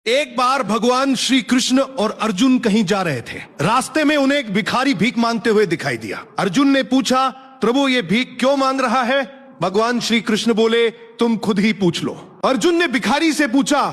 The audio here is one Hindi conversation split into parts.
एक बार भगवान श्री कृष्ण और अर्जुन कहीं जा रहे थे। रास्ते में उन्हें एक भिखारी भीख मांगते हुए दिखाई दिया। अर्जुन ने पूछा, प्रभु ये भीख क्यों मांग रहा है? भगवान श्री कृष्ण बोले, तुम खुद ही पूछ लो। अर्जुन ने भिखारी से पूछा,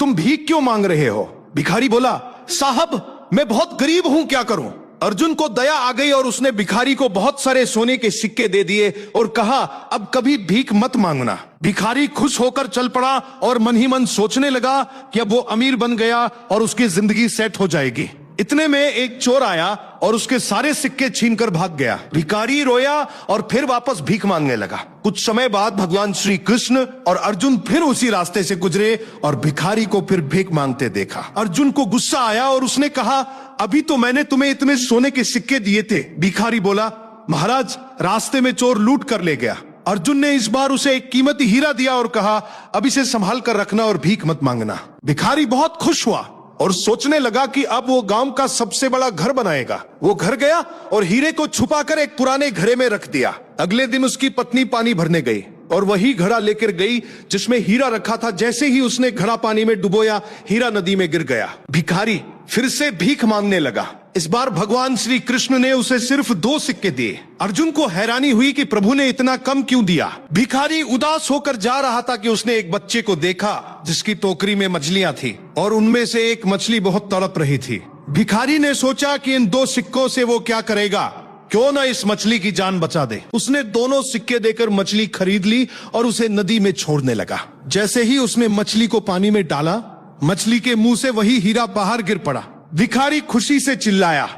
तुम भीख क्यों मांग रहे हो? भिखारी बोला, साहब मैं बहुत गरीब हूं, क्या करूं? अर्जुन को दया आ गई और उसने भिखारी को बहुत सारे सोने के सिक्के दे दिए और कहा, अब कभी भीख मत मांगना। भिखारी खुश होकर चल पड़ा और मन ही मन सोचने लगा कि अब वो अमीर बन गया और उसकी जिंदगी सेट हो जाएगी। इतने में एक चोर आया और उसके सारे सिक्के छीनकर भाग गया। भिखारी रोया और फिर वापस भीख मांगने लगा। कुछ समय बाद भगवान श्री कृष्ण और अर्जुन फिर उसी रास्ते से गुजरे और भिखारी को फिर भीख मांगते देखा। अर्जुन को गुस्सा आया और उसने कहा, अभी तो मैंने तुम्हें इतने सोने के सिक्के दिए थे। भिखारी बोला, महाराज रास्ते में चोर लूट कर ले गया। अर्जुन ने इस बार उसे एक कीमती हीरा दिया और कहा, अब इसे संभाल कर रखना और भीख मत मांगना। भिखारी बहुत खुश हुआ और सोचने लगा कि अब वो गांव का सबसे बड़ा घर बनाएगा। वो घर गया और हीरे को छुपाकर एक पुराने घड़े में रख दिया। अगले दिन उसकी पत्नी पानी भरने गई और वही घड़ा लेकर गई जिसमें हीरा रखा था। जैसे ही उसने घड़ा पानी में डुबोया, हीरा नदी में गिर गया। भिखारी फिर से भीख मांगने लगा। इस बार भगवान श्री कृष्ण ने उसे सिर्फ 2 सिक्के दिए। अर्जुन को हैरानी हुई कि प्रभु ने इतना कम क्यों दिया। भिखारी उदास होकर जा रहा था कि उसने एक बच्चे को देखा जिसकी टोकरी में मछलियां थी और उनमें से एक मछली बहुत तड़प रही थी। भिखारी ने सोचा कि इन 2 सिक्कों से वो क्या करेगा, क्यों ना इस मछली की जान बचा दे। उसने दोनों सिक्के देकर मछली खरीद ली और उसे नदी में छोड़ने लगा। जैसे ही उसने मछली को पानी में डाला, मछली के मुंह से वही हीरा बाहर गिर पड़ा। भिखारी खुशी से चिल्लाया,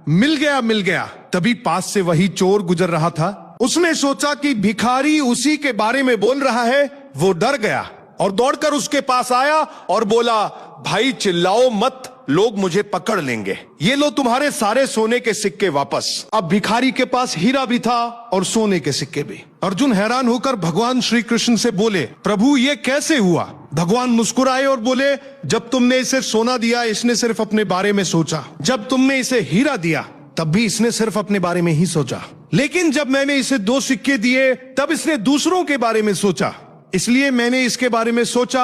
मिल गया मिल गया। तभी पास से वही चोर गुजर रहा था। उसने सोचा कि भिखारी उसी के बारे में बोल रहा है। वो डर गया और दौड़कर उसके पास आया और बोला, भाई चिल्लाओ मत, लोग मुझे पकड़ लेंगे। ये लो तुम्हारे सारे सोने के सिक्के वापस। अब भिखारी के पास हीरा भी था और सोने के सिक्के भी। अर्जुन हैरान होकर भगवान श्री कृष्ण से बोले, प्रभु ये कैसे हुआ? भगवान मुस्कुराए और बोले, जब तुमने इसे सोना दिया इसने सिर्फ अपने बारे में सोचा। जब तुमने इसे हीरा दिया तब भी इसने सिर्फ अपने बारे में ही सोचा। लेकिन जब मैंने इसे 2 सिक्के दिए तब इसने दूसरों के बारे में सोचा, इसलिए मैंने इसके बारे में सोचा।